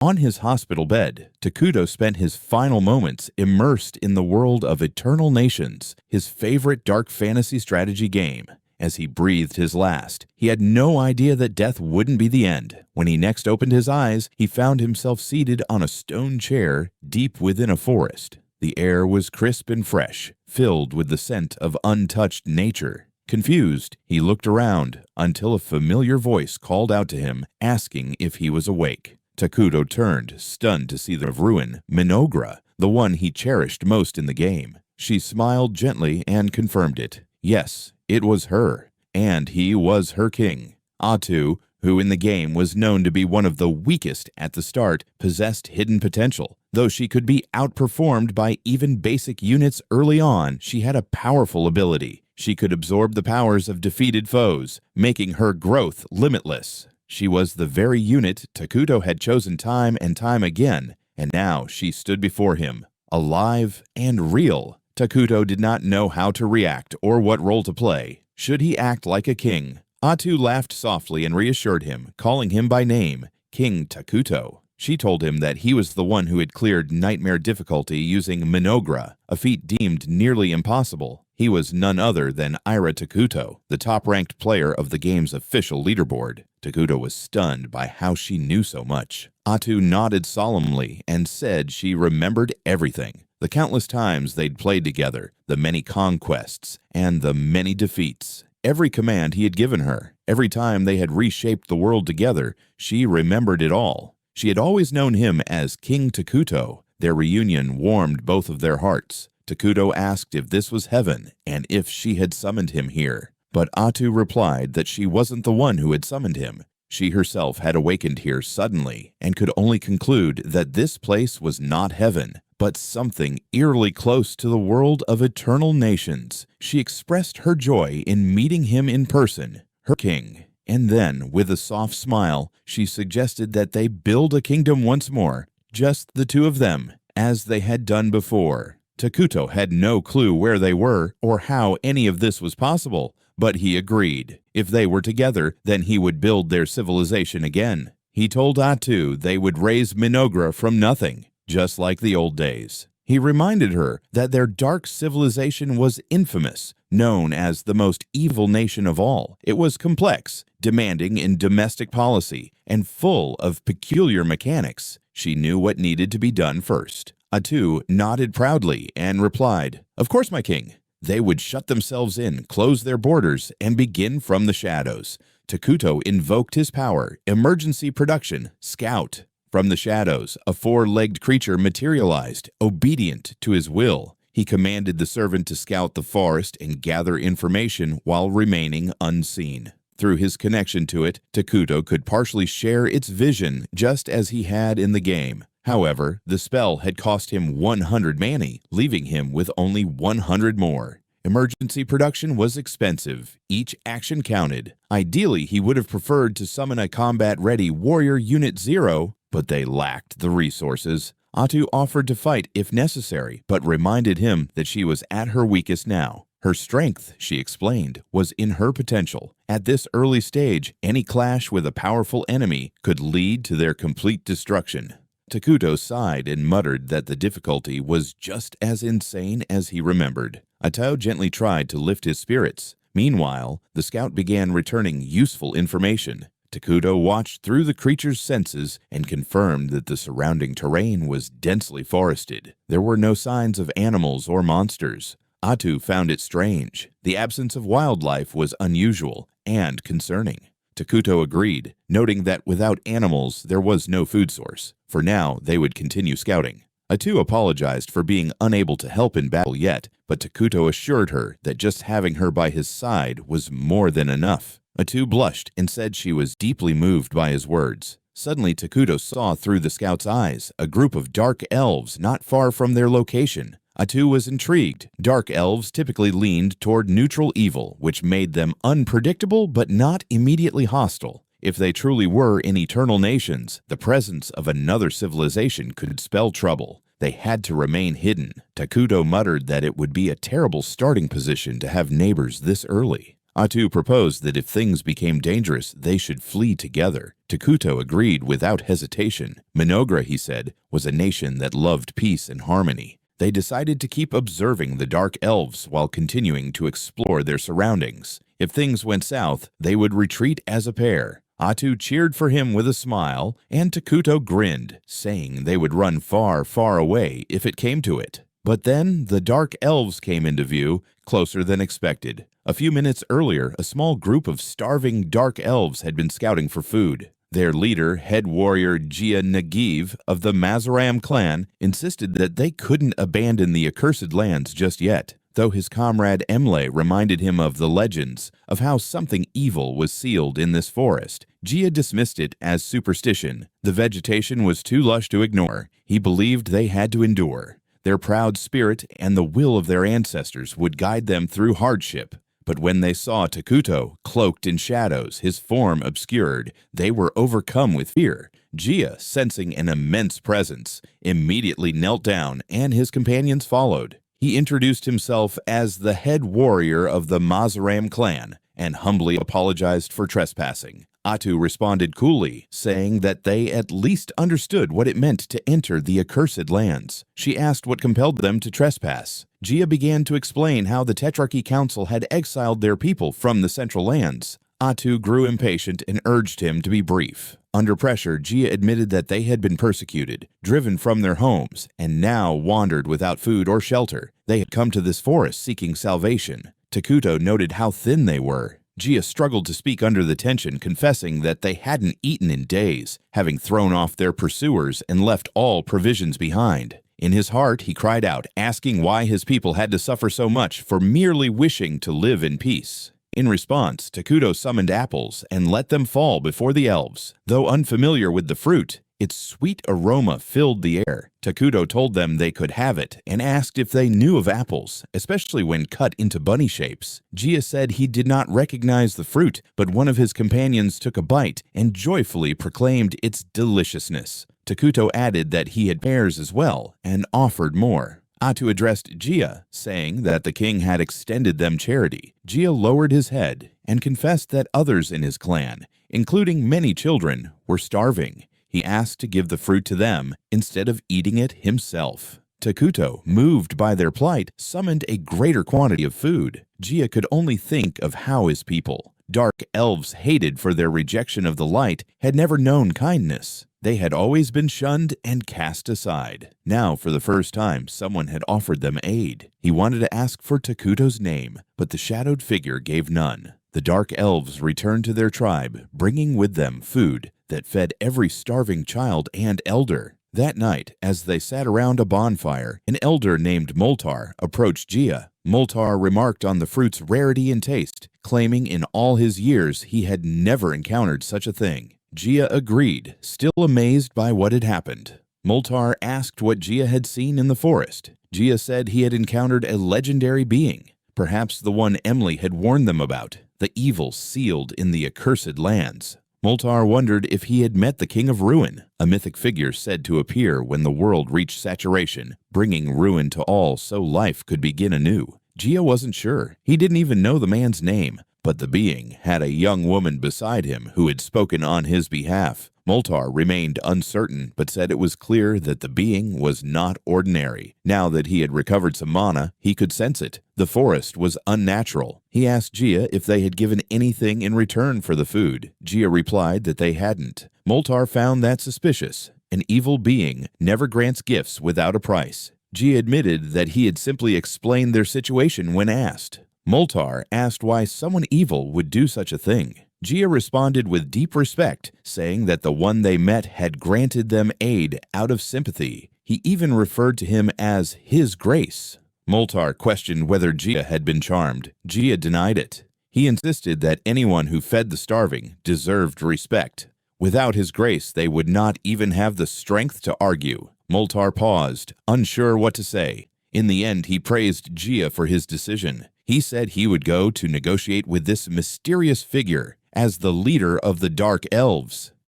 On his hospital bed, Takuto spent his final moments immersed in the world of Eternal Nations, his favorite dark fantasy strategy game. As he breathed his last, he had no idea that death wouldn't be the end. When he next opened his eyes, he found himself seated on a stone chair deep within a forest. The air was crisp and fresh, filled with the scent of untouched nature. Confused, he looked around until a familiar voice called out to him, asking if he was awake. Takuto turned, stunned to see the ruin, Mynoghra, the one he cherished most in the game. She smiled gently and confirmed it. Yes, it was her, and he was her king. Atou, who in the game was known to be one of the weakest at the start, possessed hidden potential. Though she could be outperformed by even basic units early on, she had a powerful ability. She could absorb the powers of defeated foes, making her growth limitless. She was the very unit Takuto had chosen time and time again, and now she stood before him, alive and real. Takuto did not know how to react or what role to play. Should he act like a king? Atou laughed softly and reassured him, calling him by name, King Takuto. She told him that he was the one who had cleared nightmare difficulty using Mynoghra, a feat deemed nearly impossible. He was none other than Takuto, the top-ranked player of the game's official leaderboard. Takuto was stunned by how she knew so much. Atou nodded solemnly and said she remembered everything. The countless times they'd played together, the many conquests, and the many defeats. Every command he had given her, every time they had reshaped the world together, she remembered it all. She had always known him as King Takuto. Their reunion warmed both of their hearts. Takuto asked if this was heaven and if she had summoned him here. But Atou replied that she wasn't the one who had summoned him. She herself had awakened here suddenly and could only conclude that this place was not heaven, but something eerily close to the world of Eternal Nations. She expressed her joy in meeting him in person, her king. And then, with a soft smile, she suggested that they build a kingdom once more, just the two of them, as they had done before. Takuto had no clue where they were or how any of this was possible, but he agreed. If they were together, then he would build their civilization again. He told Atou they would raise Mynoghra from nothing, just like the old days. He reminded her that their dark civilization was infamous, known as the most evil nation of all. It was complex, demanding in domestic policy, and full of peculiar mechanics. She knew what needed to be done first. Atou nodded proudly and replied, "Of course, my king." They would shut themselves in, close their borders, and begin from the shadows. Takuto invoked his power, emergency production, scout. From the shadows, a four-legged creature materialized, obedient to his will. He commanded the servant to scout the forest and gather information while remaining unseen. Through his connection to it, Takuto could partially share its vision just as he had in the game. However, the spell had cost him 100 mani, leaving him with only 100 more. Emergency production was expensive. Each action counted. Ideally, he would have preferred to summon a combat-ready Warrior Unit 0, but they lacked the resources. Atou offered to fight if necessary, but reminded him that she was at her weakest now. Her strength, she explained, was in her potential. At this early stage, any clash with a powerful enemy could lead to their complete destruction. Takuto sighed and muttered that the difficulty was just as insane as he remembered. Atou gently tried to lift his spirits. Meanwhile, the scout began returning useful information. Takuto watched through the creature's senses and confirmed that the surrounding terrain was densely forested. There were no signs of animals or monsters. Atou found it strange. The absence of wildlife was unusual and concerning. Takuto agreed, noting that without animals there was no food source. For now, they would continue scouting. Atou apologized for being unable to help in battle yet, but Takuto assured her that just having her by his side was more than enough. Atou blushed and said she was deeply moved by his words. Suddenly, Takuto saw through the scout's eyes a group of dark elves not far from their location. Atou was intrigued. Dark elves typically leaned toward neutral evil, which made them unpredictable but not immediately hostile. If they truly were in Eternal Nations, the presence of another civilization could spell trouble. They had to remain hidden. Takuto muttered that it would be a terrible starting position to have neighbors this early. Atou proposed that if things became dangerous, they should flee together. Takuto agreed without hesitation. Mynoghra, he said, was a nation that loved peace and harmony. They decided to keep observing the dark elves while continuing to explore their surroundings. If things went south, they would retreat as a pair. Atou cheered for him with a smile, and Takuto grinned, saying they would run far, far away if it came to it. But then the dark elves came into view, closer than expected. A few minutes earlier, a small group of starving dark elves had been scouting for food. Their leader, head warrior Gia Nagiv of the Mazaram clan, insisted that they couldn't abandon the accursed lands just yet, though his comrade Emle reminded him of the legends of how something evil was sealed in this forest. Gia dismissed it as superstition. The vegetation was too lush to ignore. He believed they had to endure. Their proud spirit and the will of their ancestors would guide them through hardship. But when they saw Takuto, cloaked in shadows, his form obscured, they were overcome with fear. Gia, sensing an immense presence, immediately knelt down, and his companions followed. He introduced himself as the head warrior of the Mazaram clan and humbly apologized for trespassing. Atou responded coolly, saying that they at least understood what it meant to enter the accursed lands. She asked what compelled them to trespass. Gia began to explain how the Tetrarchy Council had exiled their people from the Central Lands. Atou grew impatient and urged him to be brief. Under pressure, Gia admitted that they had been persecuted, driven from their homes, and now wandered without food or shelter. They had come to this forest seeking salvation. Takuto noted how thin they were. Gia struggled to speak under the tension, confessing that they hadn't eaten in days, having thrown off their pursuers and left all provisions behind. In his heart, he cried out, asking why his people had to suffer so much for merely wishing to live in peace. In response, Takuto summoned apples and let them fall before the elves. Though unfamiliar with the fruit, its sweet aroma filled the air. Takuto told them they could have it and asked if they knew of apples, especially when cut into bunny shapes. Gia said he did not recognize the fruit, but one of his companions took a bite and joyfully proclaimed its deliciousness. Takuto added that he had pears as well and offered more. Atou addressed Gia, saying that the king had extended them charity. Gia lowered his head and confessed that others in his clan, including many children, were starving. He asked to give the fruit to them instead of eating it himself. Takuto, moved by their plight, summoned a greater quantity of food. Gia could only think of how his people, dark elves hated for their rejection of the light, had never known kindness. They had always been shunned and cast aside. Now, for the first time, someone had offered them aid. He wanted to ask for Takuto's name, but the shadowed figure gave none. The dark elves returned to their tribe, bringing with them food that fed every starving child and elder. That night, as they sat around a bonfire, an elder named Moltar approached Gia. Moltar remarked on the fruit's rarity and taste, claiming in all his years he had never encountered such a thing. Gia agreed, still amazed by what had happened. Moltar asked what Gia had seen in the forest. Gia said he had encountered a legendary being, perhaps the one Emily had warned them about, the evil sealed in the accursed lands. Moltar wondered if he had met the King of Ruin, a mythic figure said to appear when the world reached saturation, bringing ruin to all so life could begin anew. Gia wasn't sure. He didn't even know the man's name, but the being had a young woman beside him who had spoken on his behalf. Moltar remained uncertain, but said it was clear that the being was not ordinary. Now that he had recovered some mana, he could sense it. The forest was unnatural. He asked Gia if they had given anything in return for the food. Gia replied that they hadn't. Moltar found that suspicious. An evil being never grants gifts without a price. Gia admitted that he had simply explained their situation when asked. Moltar asked why someone evil would do such a thing. Gia responded with deep respect, saying that the one they met had granted them aid out of sympathy. He even referred to him as his grace. Moltar questioned whether Gia had been charmed. Gia denied it. He insisted that anyone who fed the starving deserved respect. Without his grace, they would not even have the strength to argue. Moltar paused, unsure what to say. In the end, he praised Gia for his decision. He said he would go to negotiate with this mysterious figure as the leader of the Dark Elves.